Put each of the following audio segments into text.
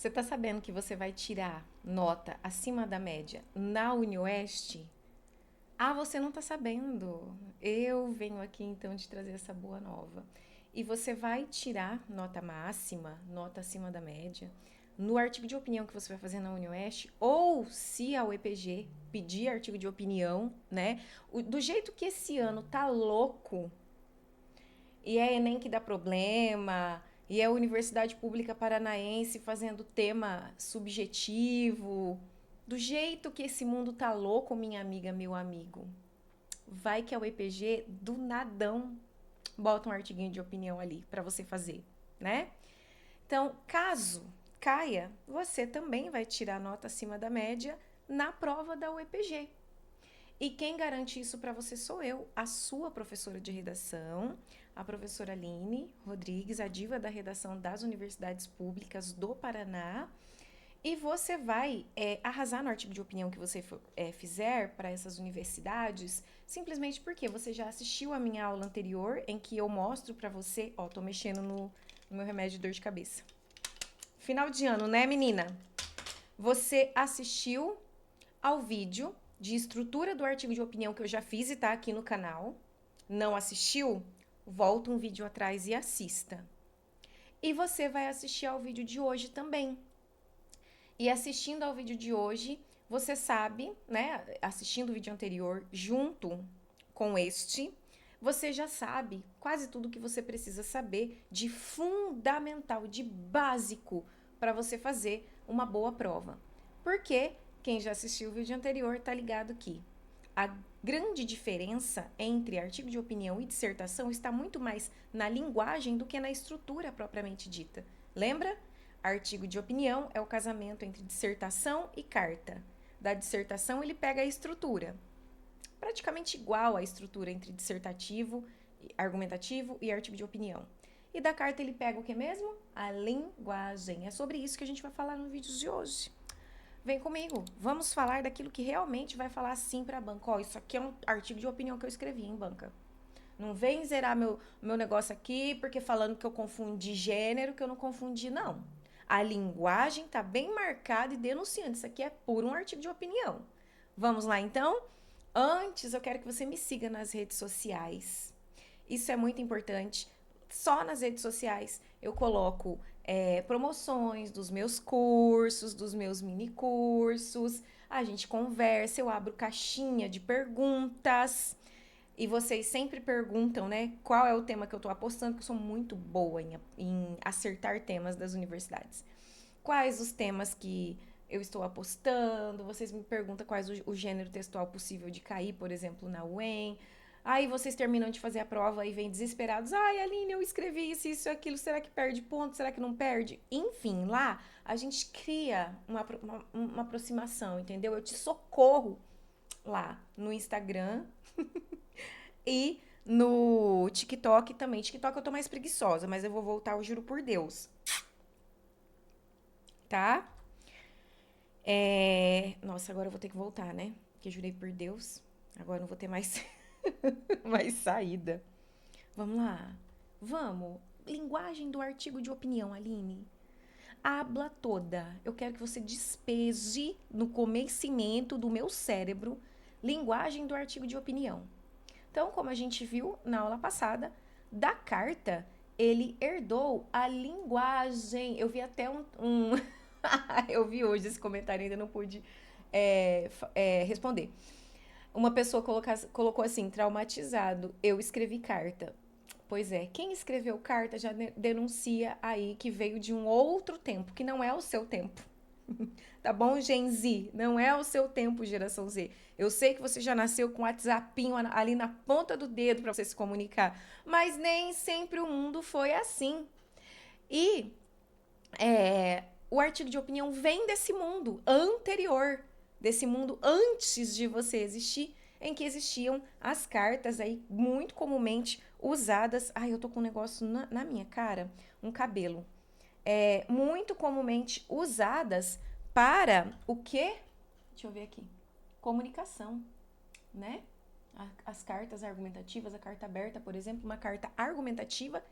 Você tá sabendo que você vai tirar nota acima da média na UniOeste? Ah, você não tá sabendo. Eu venho aqui então te trazer essa boa nova. E você vai tirar nota máxima, nota acima da média, no artigo de opinião que você vai fazer na UniOeste, ou se a UEPG pedir artigo de opinião, né? Do jeito que esse ano tá louco, e é Enem que dá problema, e é a Universidade Pública Paranaense fazendo tema subjetivo. Do jeito que esse mundo tá louco, minha amiga, meu amigo, vai que a UEPG do nadão bota um artiguinho de opinião ali para você fazer, né? Então, caso caia, você também vai tirar nota acima da média na prova da UEPG. E quem garante isso para você sou eu, a sua professora de redação, a professora Aline Rodrigues, a diva da redação das universidades públicas do Paraná. E você vai arrasar no artigo de opinião que você fizer para essas universidades, simplesmente porque você já assistiu a minha aula anterior, em que eu mostro para você, ó, tô mexendo no meu remédio de dor de cabeça. Final de ano, né, menina? Você assistiu ao vídeo de estrutura do artigo de opinião que eu já fiz e tá aqui no canal. Não assistiu? Volta um vídeo atrás e assista. E você vai assistir ao vídeo de hoje também. E assistindo ao vídeo de hoje, você sabe, né? Assistindo o vídeo anterior junto com este, você já sabe quase tudo que você precisa saber de fundamental, de básico para você fazer uma boa prova. Porque quem já assistiu o vídeo anterior tá ligado que a grande diferença entre artigo de opinião e dissertação está muito mais na linguagem do que na estrutura propriamente dita. Lembra? Artigo de opinião é o casamento entre dissertação e carta. Da dissertação, ele pega a estrutura, praticamente igual à estrutura entre dissertativo, argumentativo e artigo de opinião. E da carta, ele pega o que mesmo? A linguagem. É sobre isso que a gente vai falar no vídeo de hoje. Vem comigo, vamos falar daquilo que realmente vai falar sim para a banca. Ó, isso aqui é um artigo de opinião que eu escrevi, hein, banca? Não vem zerar meu negócio aqui porque falando que eu confundi gênero, que eu não confundi, não. A linguagem tá bem marcada e denunciando. Isso aqui é puro um artigo de opinião. Vamos lá, então? Antes, eu quero que você me siga nas redes sociais. Isso é muito importante. Só nas redes sociais eu coloco promoções dos meus cursos, dos meus mini cursos. A gente conversa, eu abro caixinha de perguntas. E vocês sempre perguntam, né, qual é o tema que eu tô apostando, que eu sou muito boa em acertar temas das universidades. Quais os temas que eu estou apostando? Vocês me perguntam quais o gênero textual possível de cair, por exemplo, na UEM. Aí vocês terminam de fazer a prova e vêm desesperados. Ai, Aline, eu escrevi isso, aquilo. Será que perde ponto? Será que não perde? Enfim, lá a gente cria uma aproximação, entendeu? Eu te socorro lá no Instagram e no TikTok também. TikTok eu tô mais preguiçosa, mas eu vou voltar, eu juro por Deus. Tá? Nossa, agora eu vou ter que voltar, né? Porque eu jurei por Deus. Agora não vou ter mais, mais saída. Vamos lá. Vamos. Linguagem do artigo de opinião, Aline. Habla toda. Eu quero que você despeje no conhecimento do meu cérebro linguagem do artigo de opinião. Então, como a gente viu na aula passada, da carta ele herdou a linguagem. Eu vi até eu vi hoje esse comentário, ainda não pude responder. Uma pessoa colocou assim, traumatizado, eu escrevi carta. Pois é, quem escreveu carta já denuncia aí que veio de um outro tempo, que não é o seu tempo. Tá bom, Gen Z? Não é o seu tempo, geração Z. Eu sei que você já nasceu com o WhatsAppinho ali na ponta do dedo para você se comunicar, mas nem sempre o mundo foi assim. E o artigo de opinião vem desse mundo anterior, desse mundo antes de você existir, em que existiam as cartas aí muito comumente usadas. Ai, eu tô com um negócio na minha cara, um cabelo. Muito comumente usadas para o quê? Deixa eu ver aqui. Comunicação, né? As cartas argumentativas, a carta aberta, por exemplo, uma carta argumentativa,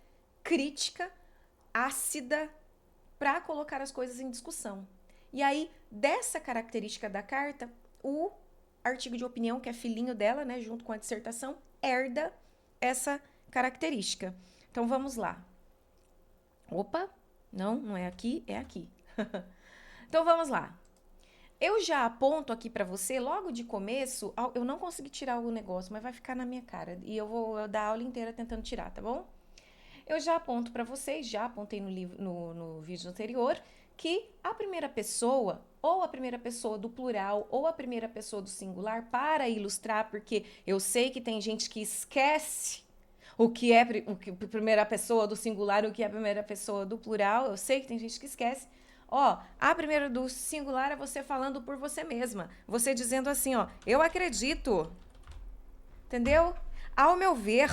crítica, ácida, para colocar as coisas em discussão. E aí, dessa característica da carta, o artigo de opinião, que é filhinho dela, né, junto com a dissertação, herda essa característica. Então, vamos lá. Opa, não é aqui, é aqui. Então, vamos lá. Eu já aponto aqui para você, logo de começo, eu não consegui tirar o negócio, mas vai ficar na minha cara. E eu vou dar a aula inteira tentando tirar, tá bom? Eu já aponto para vocês, já apontei no vídeo anterior, que a primeira pessoa, ou a primeira pessoa do plural, ou a primeira pessoa do singular, para ilustrar, porque eu sei que tem gente que esquece o que é a primeira pessoa do singular, o que é a primeira pessoa do plural, eu sei que tem gente que esquece. Ó, a primeira do singular é você falando por você mesma, você dizendo assim, ó, eu acredito, entendeu? Ao meu ver,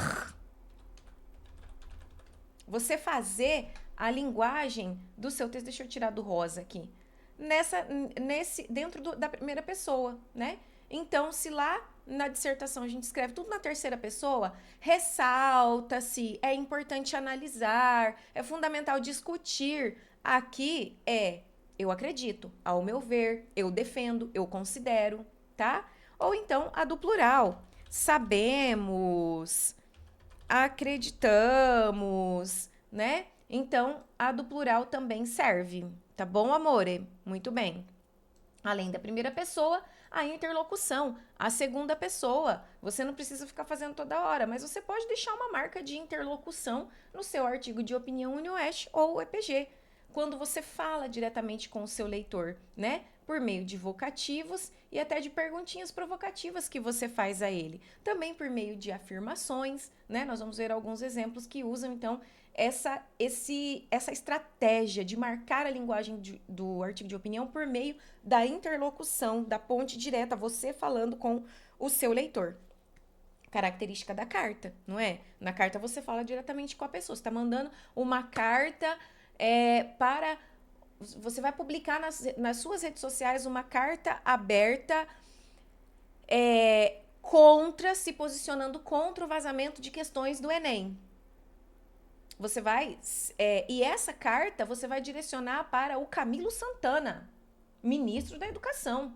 você fazer a linguagem do seu texto, deixa eu tirar do rosa aqui, dentro da primeira pessoa, né? Então, se lá na dissertação a gente escreve tudo na terceira pessoa, ressalta-se, é importante analisar, é fundamental discutir. Aqui é eu acredito, ao meu ver, eu defendo, eu considero, tá? Ou então a do plural. Sabemos, acreditamos, né? Então, a do plural também serve, tá bom, amore? Muito bem. Além da primeira pessoa, a interlocução, a segunda pessoa. Você não precisa ficar fazendo toda hora, mas você pode deixar uma marca de interlocução no seu artigo de opinião UniOeste ou EPG, quando você fala diretamente com o seu leitor, né? Por meio de vocativos e até de perguntinhas provocativas que você faz a ele. Também por meio de afirmações, né? Nós vamos ver alguns exemplos que usam, então, essa estratégia de marcar a linguagem do artigo de opinião por meio da interlocução, da ponte direta, você falando com o seu leitor. Característica da carta, não é? Na carta você fala diretamente com a pessoa. Você está mandando uma carta para... Você vai publicar nas suas redes sociais uma carta aberta se posicionando contra o vazamento de questões do Enem. Você vai... e essa carta você vai direcionar para o Camilo Santana, ministro da Educação.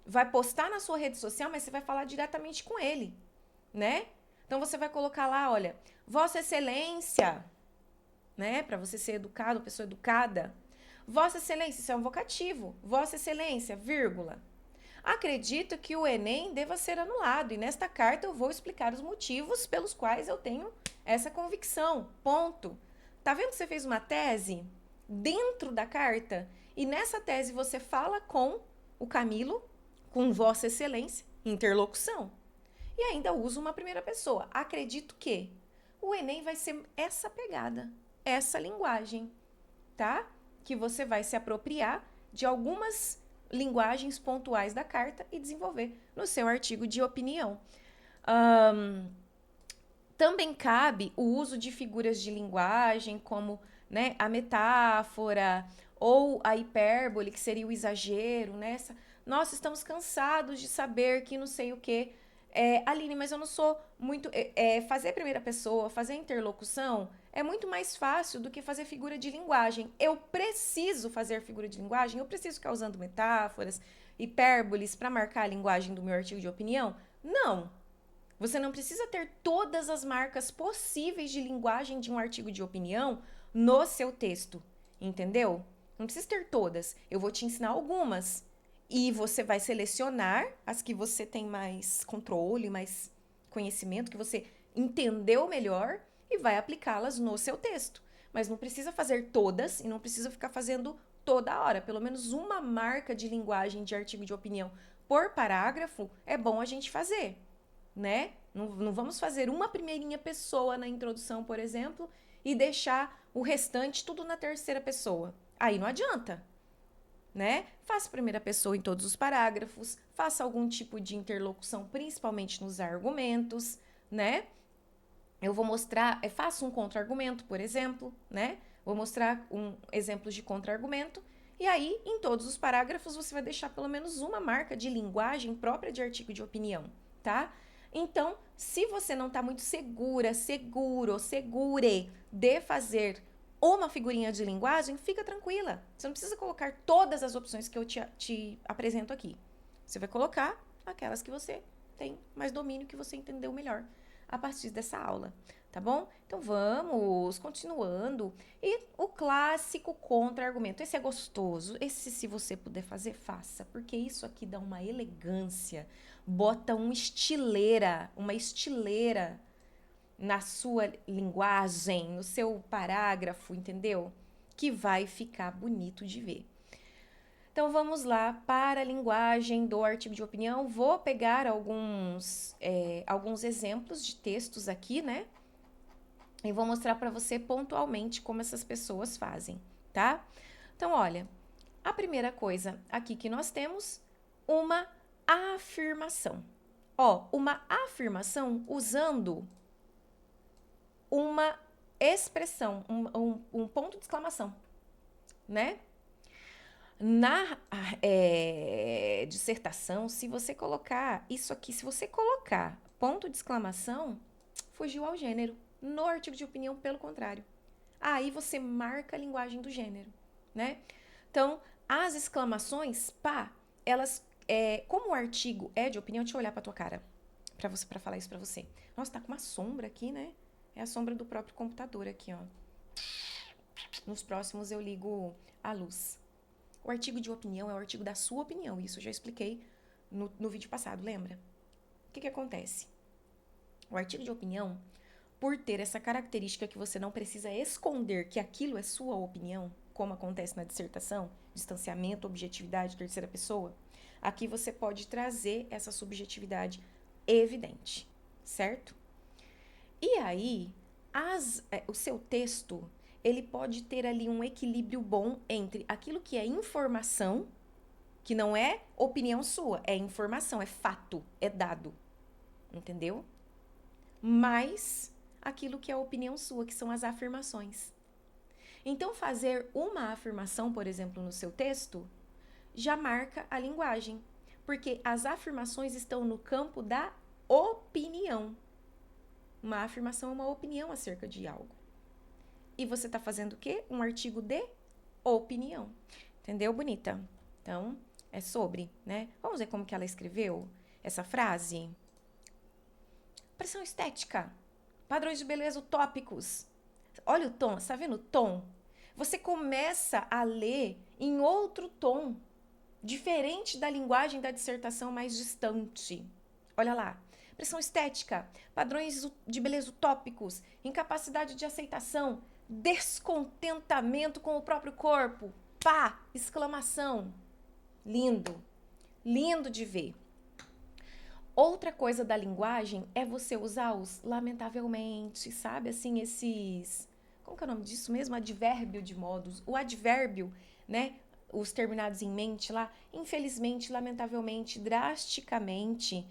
Vai postar na sua rede social, mas você vai falar diretamente com ele, né? Então, você vai colocar lá, olha, Vossa Excelência, né? Para você ser educado, pessoa educada. Vossa Excelência, isso é um vocativo. Vossa Excelência, vírgula. Acredito que o Enem deva ser anulado e nesta carta eu vou explicar os motivos pelos quais eu tenho essa convicção, ponto. Tá vendo que você fez uma tese dentro da carta? E nessa tese você fala com o Camilo, com Vossa Excelência, interlocução. E ainda usa uma primeira pessoa. Acredito que o Enem vai ser essa pegada, essa linguagem, tá? Que você vai se apropriar de algumas linguagens pontuais da carta e desenvolver no seu artigo de opinião. Também cabe o uso de figuras de linguagem, como, né, a metáfora ou a hipérbole, que seria o exagero, né? Nós estamos cansados de saber que não sei o quê. Aline, mas eu não sou muito... fazer primeira pessoa, fazer interlocução é muito mais fácil do que fazer figura de linguagem. Eu preciso fazer figura de linguagem? Eu preciso ficar usando metáforas, hipérboles para marcar a linguagem do meu artigo de opinião? Não. Você não precisa ter todas as marcas possíveis de linguagem de um artigo de opinião no seu texto, entendeu? Não precisa ter todas. Eu vou te ensinar algumas. E você vai selecionar as que você tem mais controle, mais conhecimento, que você entendeu melhor e vai aplicá-las no seu texto. Mas não precisa fazer todas e não precisa ficar fazendo toda hora. Pelo menos uma marca de linguagem de artigo de opinião por parágrafo é bom a gente fazer, né? Não vamos fazer uma primeirinha pessoa na introdução, por exemplo, e deixar o restante tudo na terceira pessoa. Aí não adianta, né? Faça primeira pessoa em todos os parágrafos, faça algum tipo de interlocução, principalmente nos argumentos, né? Eu vou mostrar, faça um contra-argumento, por exemplo, né? Vou mostrar exemplos de contra-argumento, e aí, em todos os parágrafos, você vai deixar pelo menos uma marca de linguagem própria de artigo de opinião, tá? Então, se você não está muito segura, seguro, segure de fazer uma figurinha de linguagem, fica tranquila. Você não precisa colocar todas as opções que eu te apresento aqui. Você vai colocar aquelas que você tem mais domínio, que você entendeu melhor a partir dessa aula, tá bom? Então vamos continuando. E o clássico contra-argumento. Esse é gostoso. Esse, se você puder fazer, faça. Porque isso aqui dá uma elegância. Bota uma estileira na sua linguagem, no seu parágrafo, entendeu? Que vai ficar bonito de ver. Então vamos lá para a linguagem do artigo de opinião. Vou pegar alguns exemplos de textos aqui, né? E vou mostrar para você pontualmente como essas pessoas fazem, tá? Então, olha, a primeira coisa aqui que nós temos, uma afirmação. Ó, uma afirmação usando uma expressão, um ponto de exclamação, né? Na dissertação, se você colocar isso aqui, se você colocar ponto de exclamação, fugiu ao gênero. No artigo de opinião, pelo contrário. Aí você marca a linguagem do gênero, né? Então, as exclamações, pá, elas, como o artigo é de opinião, deixa eu olhar pra tua cara, pra falar isso pra você. Nossa, tá com uma sombra aqui, né? É a sombra do próprio computador aqui, ó. Nos próximos eu ligo a luz. O artigo de opinião é o artigo da sua opinião. Isso eu já expliquei no vídeo passado, lembra? O que acontece? O artigo de opinião, por ter essa característica que você não precisa esconder que aquilo é sua opinião, como acontece na dissertação, distanciamento, objetividade, terceira pessoa, aqui você pode trazer essa subjetividade evidente, certo? E aí, o seu texto, ele pode ter ali um equilíbrio bom entre aquilo que é informação, que não é opinião sua, é informação, é fato, é dado, entendeu? Mas aquilo que é opinião sua, que são as afirmações. Então, fazer uma afirmação, por exemplo, no seu texto, já marca a linguagem, porque as afirmações estão no campo da opinião. Uma afirmação é uma opinião acerca de algo. E você está fazendo o quê? Um artigo de opinião. Entendeu, bonita? Então, é sobre, né? Vamos ver como que ela escreveu essa frase? Pressão estética. Padrões de beleza utópicos. Olha o tom, está vendo o tom? Você começa a ler em outro tom, diferente da linguagem da dissertação mais distante. Olha lá. Pressão estética, padrões de beleza utópicos, incapacidade de aceitação, descontentamento com o próprio corpo. Pá! Exclamação. Lindo. Lindo de ver. Outra coisa da linguagem é você usar os lamentavelmente, sabe? Assim, esses... Como que é o nome disso mesmo? Advérbio de modos. O advérbio, né? Os terminados em mente lá. Infelizmente, lamentavelmente, drasticamente.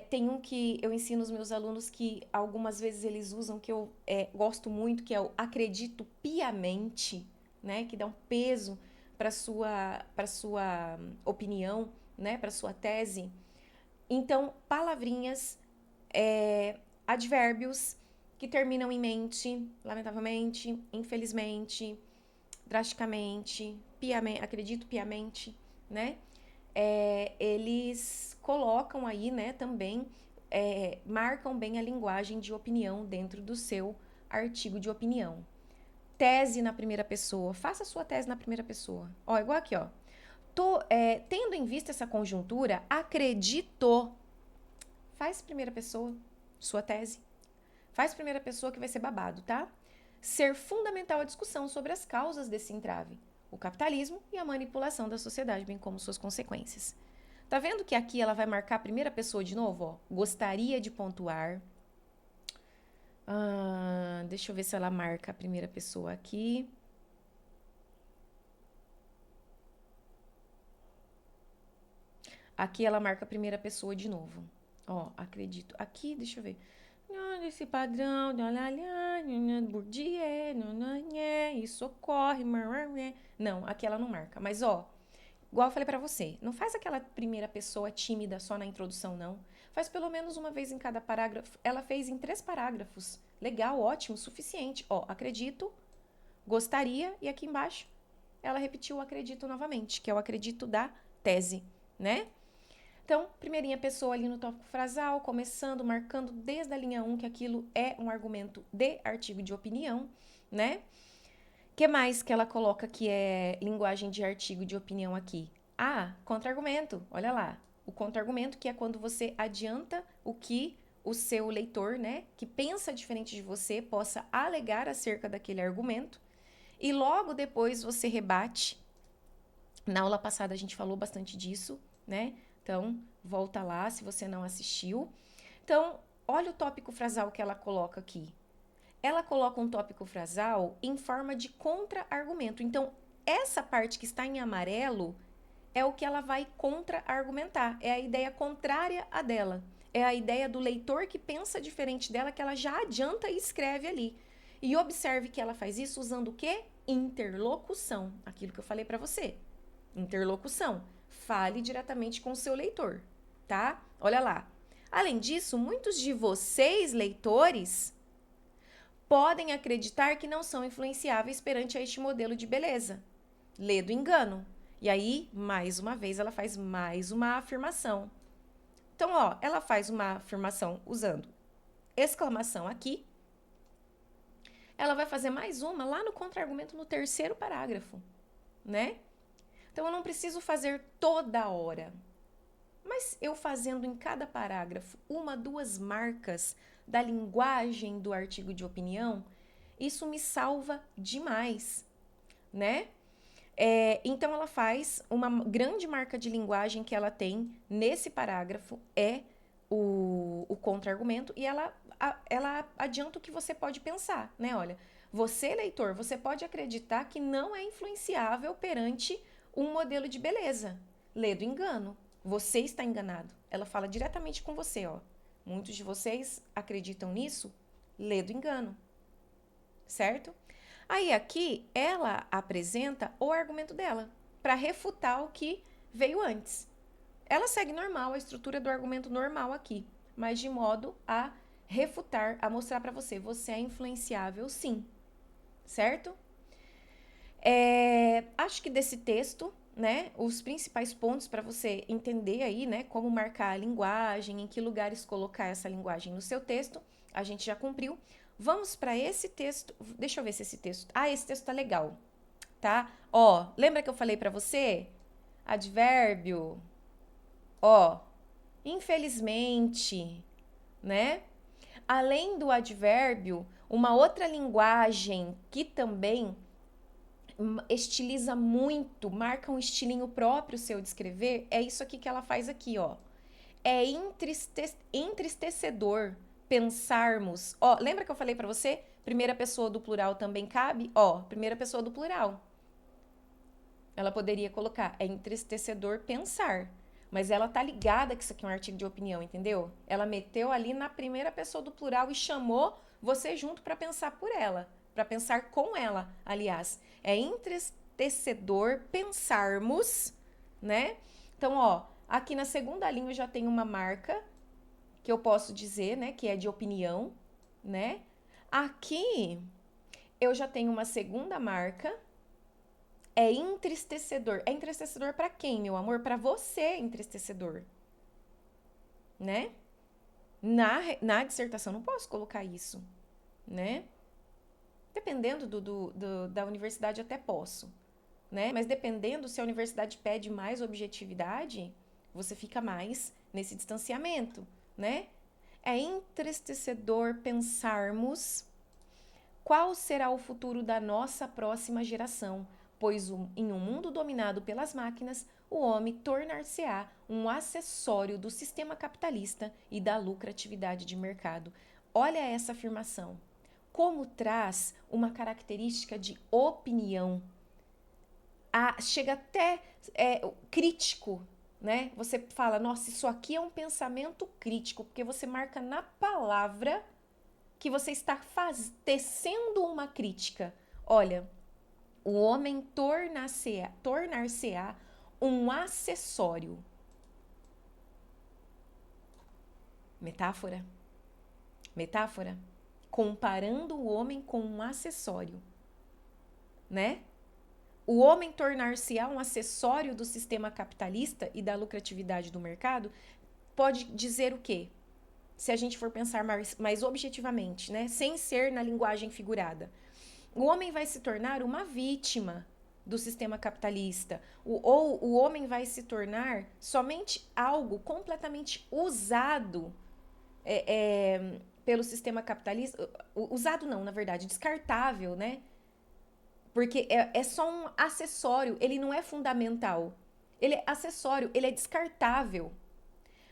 Tem um que eu ensino os meus alunos que algumas vezes eles usam, que eu gosto muito, que é o acredito piamente, né? Que dá um peso para sua opinião, né? Para sua tese. Então, palavrinhas, advérbios que terminam em mente, lamentavelmente, infelizmente, drasticamente, piamente, acredito piamente, né? Eles colocam aí, né, também, marcam bem a linguagem de opinião dentro do seu artigo de opinião. Tese na primeira pessoa, faça a sua tese na primeira pessoa. Ó, igual aqui, ó. Tendo em vista essa conjuntura, acredito. Faz primeira pessoa, sua tese. Faz primeira pessoa que vai ser babado, tá? Ser fundamental a discussão sobre as causas desse entrave, o capitalismo e a manipulação da sociedade, bem como suas consequências. Tá vendo que aqui ela vai marcar a primeira pessoa de novo? Ó? Gostaria de pontuar. Deixa eu ver se ela marca a primeira pessoa aqui. Aqui ela marca a primeira pessoa de novo. Ó, acredito. Aqui, deixa eu ver. Esse padrão, Bourdieu, isso ocorre. Não, aqui ela não marca. Mas, ó, igual eu falei pra você, não faz aquela primeira pessoa tímida só na introdução, não. Faz pelo menos uma vez em cada parágrafo. Ela fez em 3 parágrafos. Legal, ótimo, suficiente. Ó, acredito, gostaria, e aqui embaixo ela repetiu o acredito novamente, que é o acredito da tese, né? Então, primeirinha pessoa ali no tópico frasal, começando, marcando desde a linha 1 que aquilo é um argumento de artigo de opinião, né? O que mais que ela coloca que é linguagem de artigo de opinião aqui? Ah, contra-argumento, olha lá. O contra-argumento, que é quando você adianta o que o seu leitor, né, que pensa diferente de você, possa alegar acerca daquele argumento, e logo depois você rebate. Na aula passada a gente falou bastante disso, né? Então, volta lá se você não assistiu. Então, olha o tópico frasal que ela coloca aqui. Ela coloca um tópico frasal em forma de contra-argumento. Então, essa parte que está em amarelo é o que ela vai contra-argumentar. É a ideia contrária à dela. É a ideia do leitor que pensa diferente dela, que ela já adianta e escreve ali. E observe que ela faz isso usando o quê? Interlocução. Aquilo que eu falei para você. Interlocução. Fale diretamente com o seu leitor, tá? Olha lá. Além disso, muitos de vocês, leitores, podem acreditar que não são influenciáveis perante a este modelo de beleza. Lê do engano. E aí, mais uma vez, ela faz mais uma afirmação. Então, ó, ela faz uma afirmação usando exclamação aqui. Ela vai fazer mais uma lá no contra-argumento no terceiro parágrafo, né? Então, eu não preciso fazer toda hora. Mas eu fazendo em cada parágrafo uma, duas marcas da linguagem do artigo de opinião, isso me salva demais, né? Então, ela faz uma grande marca de linguagem que ela tem nesse parágrafo, é o contra-argumento, e ela adianta o que você pode pensar, né? Olha, você, leitor, você pode acreditar que não é influenciável perante um modelo de beleza. Lê do engano. Você está enganado. Ela fala diretamente com você, ó. Muitos de vocês acreditam nisso? Lê do engano. Certo? Aí aqui ela apresenta o argumento dela para refutar o que veio antes. Ela segue normal, a estrutura do argumento normal aqui, mas de modo a refutar, a mostrar para você, você é influenciável sim, certo? Acho que desse texto, né, os principais pontos para você entender aí, né, como marcar a linguagem, em que lugares colocar essa linguagem no seu texto, a gente já cumpriu. Vamos para esse texto. Deixa eu ver se esse texto. Ah, esse texto tá legal, tá? Ó, lembra que eu falei para você? Advérbio. Ó, infelizmente, né? Além do advérbio, uma outra linguagem que também estiliza muito, marca um estilinho próprio seu de escrever, é isso aqui que ela faz aqui, ó. É entristecedor pensarmos. Ó, lembra que eu falei para você? Primeira pessoa do plural também cabe? Ó, primeira pessoa do plural. Ela poderia colocar, é entristecedor pensar. Mas ela tá ligada que isso aqui é um artigo de opinião, entendeu? Ela meteu ali na primeira pessoa do plural e chamou você junto para pensar por ela, para pensar com ela, aliás. É entristecedor pensarmos, né? Então, ó, aqui na segunda linha eu já tenho uma marca que eu posso dizer, né, que é de opinião, né? Aqui eu já tenho uma segunda marca. É entristecedor. É entristecedor para quem, meu amor? Para você é entristecedor, né? Na dissertação não posso colocar isso, né? Dependendo da universidade até posso, né? Mas dependendo se a universidade pede mais objetividade, você fica mais nesse distanciamento, né? É entristecedor pensarmos qual será o futuro da nossa próxima geração, pois em um mundo dominado pelas máquinas, o homem tornar-se-á um acessório do sistema capitalista e da lucratividade de mercado. Olha essa afirmação. Como traz uma característica de opinião. Chega até crítico, né? Você fala, nossa, isso aqui é um pensamento crítico, porque você marca na palavra que você está tecendo uma crítica. Olha, o homem tornar-se-á um acessório. Metáfora? Metáfora? Comparando o homem com um acessório. né? O homem tornar-se-á um acessório do sistema capitalista e da lucratividade do mercado pode dizer o quê? Se a gente for pensar mais objetivamente, né? Sem ser na linguagem figurada. O homem vai se tornar uma vítima do sistema capitalista, ou o homem vai se tornar somente algo completamente usado pelo sistema capitalista, usado não, na verdade, descartável, né? Porque é só um acessório, ele não é fundamental. Ele é acessório, ele é descartável.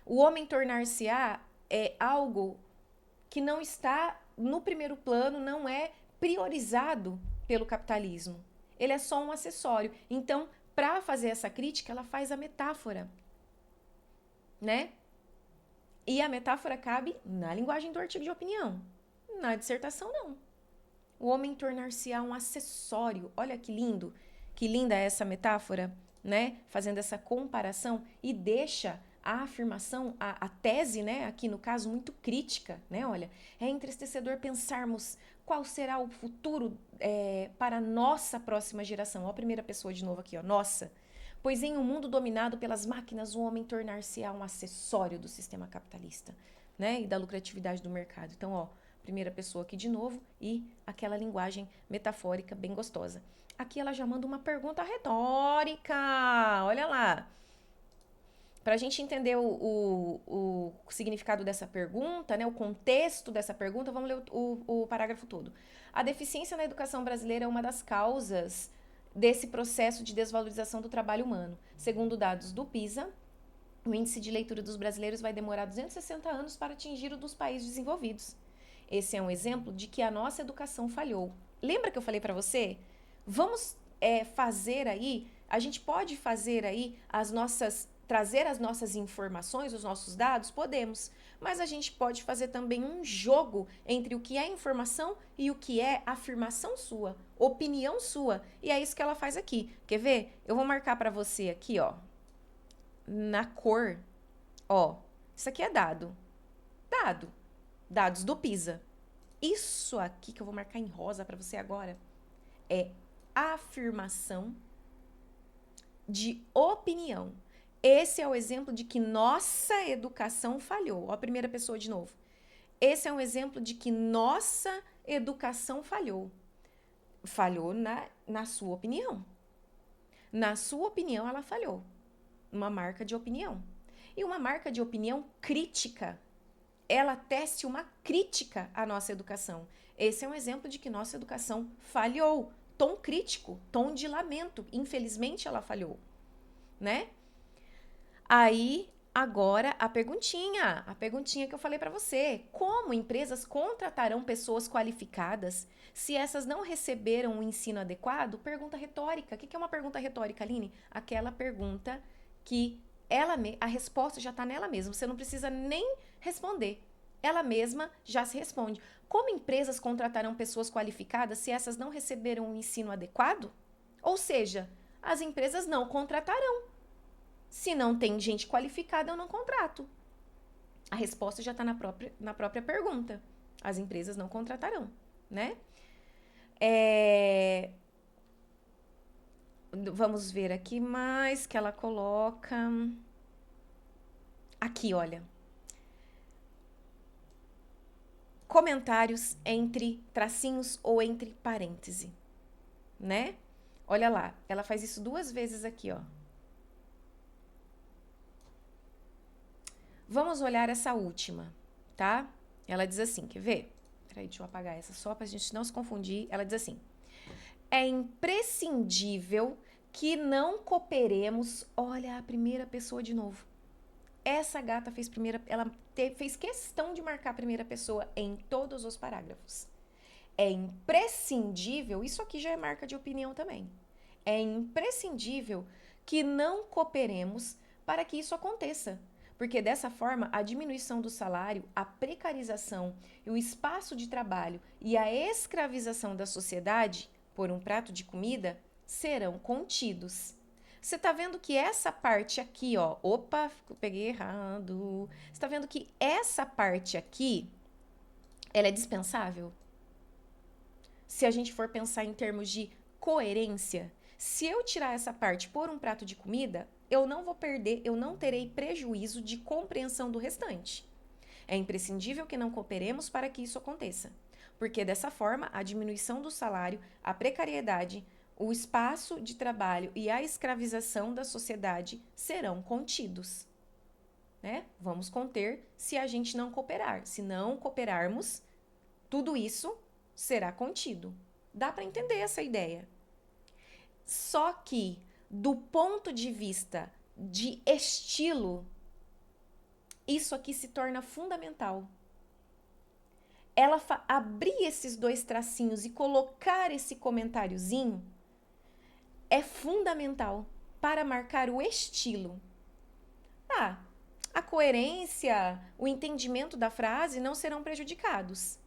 O homem tornar-se-á é algo que não está no primeiro plano, não é priorizado pelo capitalismo. Ele é só um acessório. Então, para fazer essa crítica, ela faz a metáfora, né? E a metáfora cabe na linguagem do artigo de opinião. Na dissertação, não. O homem tornar-se-á um acessório. Olha que lindo, que linda é essa metáfora, né? Fazendo essa comparação e deixa a afirmação, a tese, né? Aqui no caso, muito crítica, né? Olha, é entristecedor pensarmos qual será o futuro para a nossa próxima geração. Ó, a primeira pessoa de novo aqui, ó, nossa. Pois em um mundo dominado pelas máquinas, o homem tornar-se-á um acessório do sistema capitalista, né? E da lucratividade do mercado. Então, ó, primeira pessoa aqui de novo e aquela linguagem metafórica bem gostosa. Aqui ela já manda uma pergunta retórica. Olha lá. Para a gente entender o significado dessa pergunta, né, o contexto dessa pergunta, vamos ler o parágrafo todo. A deficiência na educação brasileira é uma das causas desse processo de desvalorização do trabalho humano. Segundo dados do PISA, o índice de leitura dos brasileiros vai demorar 260 anos para atingir o dos países desenvolvidos. Esse é um exemplo de que a nossa educação falhou. Lembra que eu falei para você? Vamos fazer aí, a gente pode fazer aí trazer as nossas informações, os nossos dados? Podemos. Mas a gente pode fazer também um jogo entre o que é informação e o que é afirmação sua, opinião sua. E é isso que ela faz aqui. Quer ver? Eu vou marcar para você aqui, ó, na cor, ó, isso aqui é dado. Dados do PISA. Isso aqui que eu vou marcar em rosa para você agora é afirmação de opinião. Esse é o exemplo de que nossa educação falhou. Ó, a primeira pessoa de novo. Esse é um exemplo de que nossa educação falhou. Falhou na sua opinião. Na sua opinião, ela falhou. Uma marca de opinião. E uma marca de opinião crítica. Ela tece uma crítica à nossa educação. Esse é um exemplo de que nossa educação falhou. Tom crítico, tom de lamento. Infelizmente, ela falhou, né? Aí, agora, a perguntinha que eu falei para você. Como empresas contratarão pessoas qualificadas se essas não receberam um ensino adequado? Pergunta retórica. O que é uma pergunta retórica, Aline? Aquela pergunta que a resposta já está nela mesma. Você não precisa nem responder. Ela mesma já se responde. Como empresas contratarão pessoas qualificadas se essas não receberam um ensino adequado? Ou seja, as empresas não contratarão. Se não tem gente qualificada, eu não contrato. A resposta já está na própria pergunta. As empresas não contratarão, né? Vamos ver aqui mais que ela coloca. Aqui, olha. Comentários entre tracinhos ou entre parêntese, né? Olha lá, ela faz isso 2 vezes aqui, ó. Vamos olhar essa última, tá? Ela diz assim, quer ver? Peraí, deixa eu apagar essa só pra gente não se confundir. Ela diz assim: é imprescindível que não cooperemos. Olha a primeira pessoa de novo. Essa gata fez questão de marcar a primeira pessoa em todos os parágrafos. É imprescindível, isso aqui já é marca de opinião também. É imprescindível que não cooperemos para que isso aconteça. Porque dessa forma, a diminuição do salário, a precarização e o espaço de trabalho e a escravização da sociedade por um prato de comida serão contidos. Você tá vendo que essa parte aqui, ó, opa, peguei errado. Você tá vendo que essa parte aqui, ela é dispensável? Se a gente for pensar em termos de coerência. Se eu tirar essa parte por um prato de comida, eu não vou perder, eu não terei prejuízo de compreensão do restante. É imprescindível que não cooperemos para que isso aconteça, porque dessa forma a diminuição do salário, a precariedade, o espaço de trabalho e a escravização da sociedade serão contidos. Né? Vamos conter se a gente não cooperar. Se não cooperarmos, tudo isso será contido. Dá para entender essa ideia. Só que, do ponto de vista de estilo, isso aqui se torna fundamental. Ela abrir esses dois tracinhos e colocar esse comentáriozinho é fundamental para marcar o estilo. A coerência, o entendimento da frase não serão prejudicados.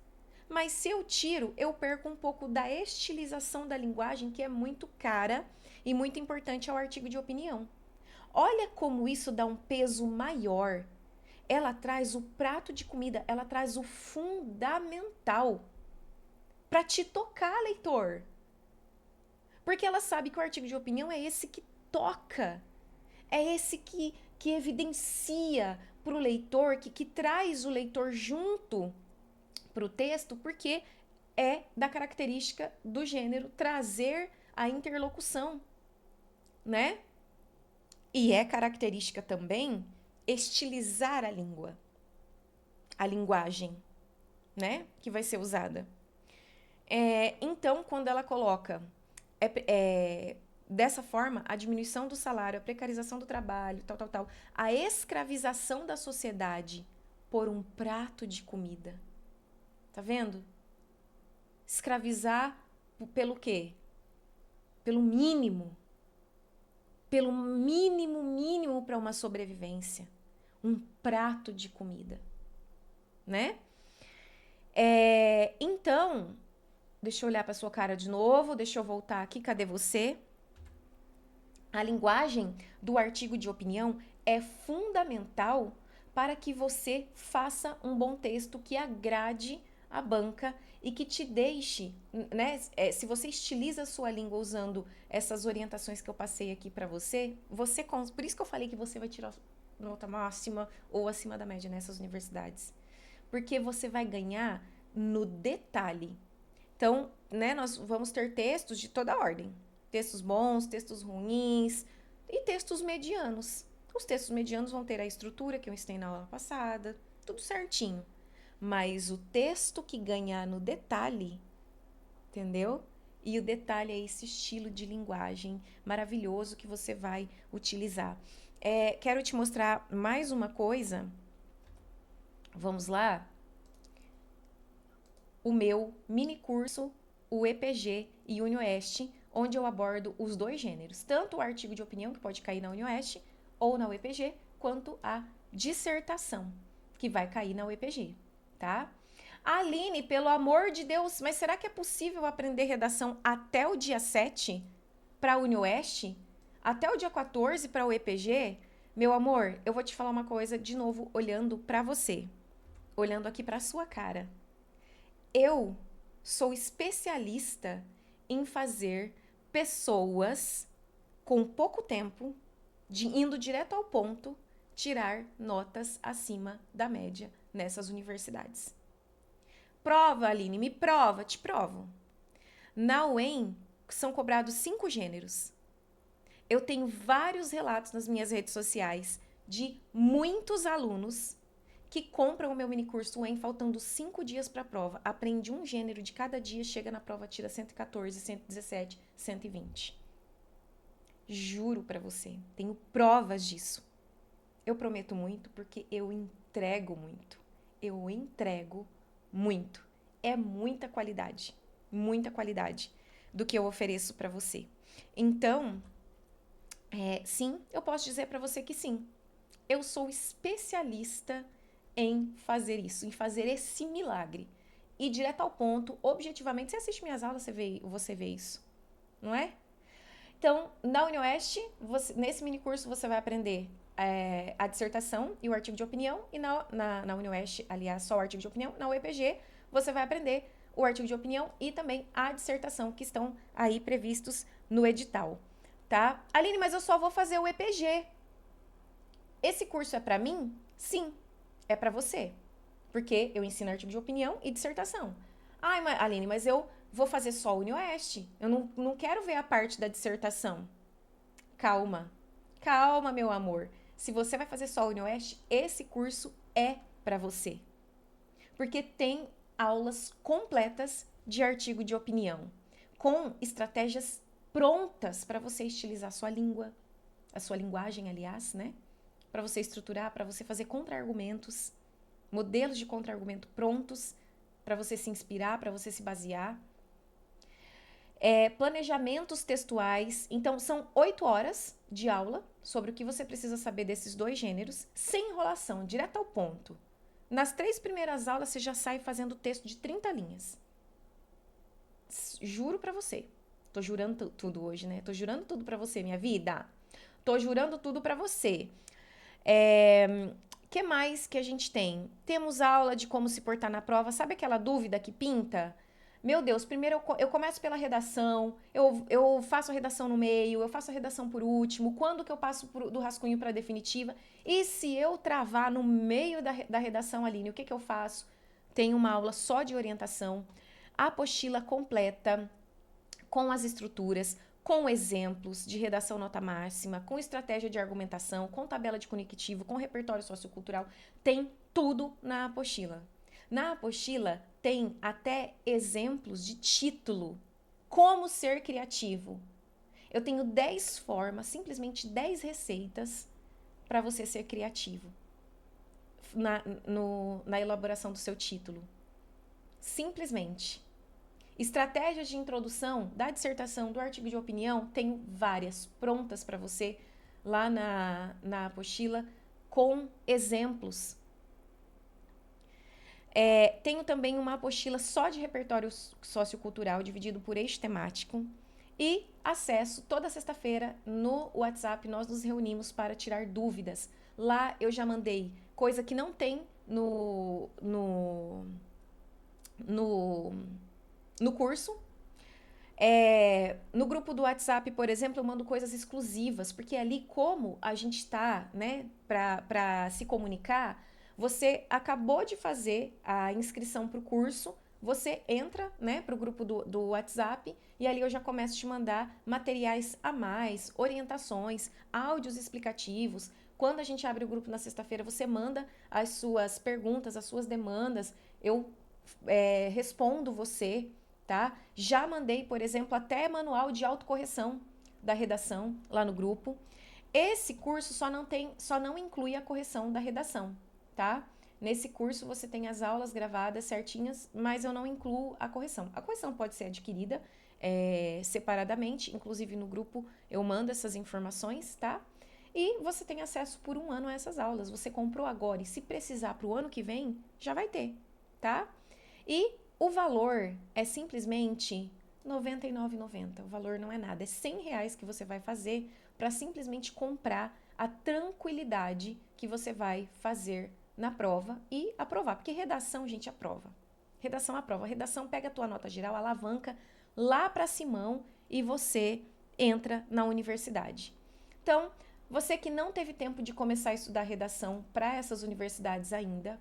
Mas se eu tiro, eu perco um pouco da estilização da linguagem, que é muito cara e muito importante ao artigo de opinião. Olha como isso dá um peso maior. Ela traz o prato de comida, ela traz o fundamental para te tocar, leitor. Porque ela sabe que o artigo de opinião é esse que toca, é esse que evidencia para o leitor, que traz o leitor junto para o texto, porque é da característica do gênero trazer a interlocução, né? E é característica também estilizar a língua, a linguagem, né? Que vai ser usada. Então, quando ela coloca dessa forma, a diminuição do salário, a precarização do trabalho, tal, a escravização da sociedade por um prato de comida. Tá vendo? Escravizar pelo quê? Pelo mínimo. Pelo mínimo para uma sobrevivência. Um prato de comida. Né? Então, deixa eu olhar para sua cara de novo, deixa eu voltar aqui, cadê você? A linguagem do artigo de opinião é fundamental para que você faça um bom texto que agrade a banca e que te deixe, né? Se você estiliza a sua língua usando essas orientações que eu passei aqui para você, por isso que eu falei que você vai tirar nota máxima ou acima da média nessas universidades. Porque você vai ganhar no detalhe. Então, né, nós vamos ter textos de toda ordem. Textos bons, textos ruins e textos medianos. Os textos medianos vão ter a estrutura que eu ensinei na aula passada, tudo certinho. Mas o texto que ganhar no detalhe, entendeu? E o detalhe é esse estilo de linguagem maravilhoso que você vai utilizar. Quero te mostrar mais uma coisa. Vamos lá? O meu mini curso, o EPG e o UniOeste, onde eu abordo os dois gêneros, tanto o artigo de opinião, que pode cair na UniOeste ou na UEPG, quanto a dissertação, que vai cair na UEPG, tá? Aline, pelo amor de Deus, mas será que é possível aprender redação até o dia 7 para a UniOeste? Até o dia 14 para o EPG? Meu amor, eu vou te falar uma coisa de novo, olhando para você, olhando aqui para sua cara. Eu sou especialista em fazer pessoas com pouco tempo, indo direto ao ponto, tirar notas acima da média nessas universidades. Prova, Aline, me prova, te provo. Na UEM são cobrados 5 gêneros. Eu tenho vários relatos nas minhas redes sociais de muitos alunos que compram o meu minicurso UEM faltando 5 dias para a prova. Aprende um gênero de cada dia, chega na prova, tira 114, 117, 120. Juro para você, tenho provas disso. Eu prometo muito porque eu entrego muito. Eu entrego muito. É muita qualidade do que eu ofereço para você. Então, sim, eu posso dizer para você que sim. Eu sou especialista em fazer isso, em fazer esse milagre. E direto ao ponto, objetivamente, você assiste minhas aulas, você vê isso, não é? Então, na UniOeste, nesse minicurso você vai aprender a dissertação e o artigo de opinião, e na UniOeste, aliás, só o artigo de opinião. Na UEPG, você vai aprender o artigo de opinião e também a dissertação que estão aí previstos no edital, tá? Aline, mas eu só vou fazer o EPG. Esse curso é para mim? Sim, é para você. Porque eu ensino artigo de opinião e dissertação. Ai, Aline, mas eu vou fazer só o UniOeste. Eu não quero ver a parte da dissertação. Calma. Calma, meu amor. Se você vai fazer só o UniOeste, esse curso é para você. Porque tem aulas completas de artigo de opinião, com estratégias prontas para você estilizar a sua língua, a sua linguagem, aliás, né? Para você estruturar, para você fazer contra-argumentos, modelos de contra-argumento prontos para você se inspirar, para você se basear. Planejamentos textuais. Então, são 8 horas de aula sobre o que você precisa saber desses dois gêneros, sem enrolação, direto ao ponto. Nas 3 primeiras aulas, você já sai fazendo texto de 30 linhas. Juro pra você. Tô jurando tudo hoje, né? Tô jurando tudo pra você, minha vida. Tô jurando tudo pra você. Que mais que a gente tem? Temos aula de como se portar na prova. Sabe aquela dúvida que pinta? Meu Deus, primeiro eu começo pela redação, eu faço a redação no meio, eu faço a redação por último, quando que eu passo do rascunho para a definitiva? E se eu travar no meio da redação, Aline, o que que eu faço? Tem uma aula só de orientação, a apostila completa, com as estruturas, com exemplos de redação nota máxima, com estratégia de argumentação, com tabela de conectivo, com repertório sociocultural, tem tudo na apostila. Na apostila tem até exemplos de título. Como ser criativo. Eu tenho 10 formas, simplesmente 10 receitas para você ser criativo na elaboração do seu título. Simplesmente. Estratégias de introdução da dissertação, do artigo de opinião, tenho várias prontas para você lá na apostila, com exemplos. Tenho também uma apostila só de repertório sociocultural, dividido por eixo temático. E acesso toda sexta-feira no WhatsApp, nós nos reunimos para tirar dúvidas. Lá eu já mandei coisa que não tem no curso. No grupo do WhatsApp, por exemplo, eu mando coisas exclusivas, porque ali, como a gente está, né, para se comunicar, você acabou de fazer a inscrição para o curso, você entra, né, para o grupo do WhatsApp e ali eu já começo a te mandar materiais a mais, orientações, áudios explicativos. Quando a gente abre o grupo na sexta-feira, você manda as suas perguntas, as suas demandas, eu respondo você, tá? Já mandei, por exemplo, até manual de autocorreção da redação lá no grupo. Esse curso só não inclui a correção da redação, tá? Nesse curso você tem as aulas gravadas certinhas, mas eu não incluo a correção. A correção pode ser adquirida separadamente, inclusive no grupo eu mando essas informações, tá? E você tem acesso por 1 ano a essas aulas. Você comprou agora e se precisar para o ano que vem, já vai ter, tá? E o valor é simplesmente R$ 99,90. O valor não é nada. É R$ 100 que você vai fazer para simplesmente comprar a tranquilidade que você vai fazer na prova e aprovar. Porque redação, gente, aprova. Redação aprova. Redação pega a tua nota geral, alavanca lá para Simão e você entra na universidade. Então, você que não teve tempo de começar a estudar redação para essas universidades ainda,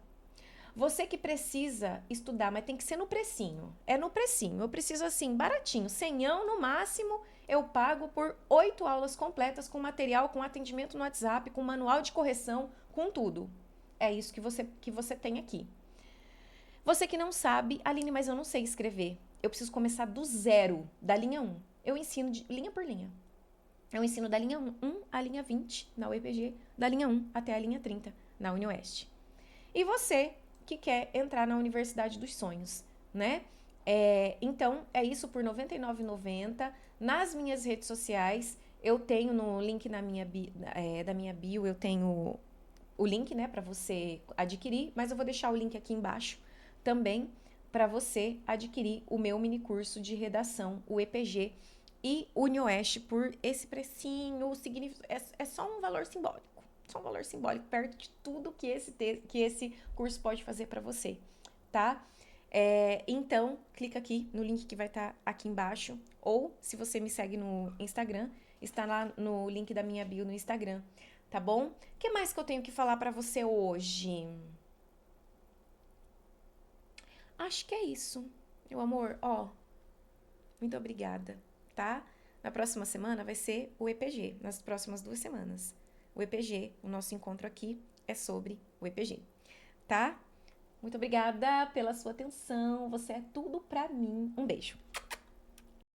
você que precisa estudar, mas tem que ser no precinho. É no precinho. Eu preciso assim, baratinho. 100 no máximo, eu pago por 8 aulas completas com material, com atendimento no WhatsApp, com manual de correção, com tudo. É isso que você tem aqui. Você que não sabe, Aline, mas eu não sei escrever. Eu preciso começar do zero, da linha 1. Eu ensino de linha por linha. Eu ensino da linha 1 à linha 20 na UEPG, da linha 1 até a linha 30 na UniOeste. E você que quer entrar na Universidade dos Sonhos, né? Então, é isso por R$ 99,90. Nas minhas redes sociais, eu tenho no link da minha bio, eu tenho o link, né, para você adquirir, mas eu vou deixar o link aqui embaixo também para você adquirir o meu mini curso de redação, o EPG e UniOeste por esse precinho, é só um valor simbólico. Só um valor simbólico perto de tudo que esse curso pode fazer para você, tá? Então, clica aqui no link que vai estar aqui embaixo. Ou, se você me segue no Instagram, está lá no link da minha bio no Instagram, tá bom? O que mais que eu tenho que falar pra você hoje? Acho que é isso, meu amor. Ó, muito obrigada, tá? Na próxima semana vai ser o EPG, nas próximas 2 semanas. O EPG, o nosso encontro aqui é sobre o EPG, tá? Muito obrigada pela sua atenção. Você é tudo pra mim. Um beijo.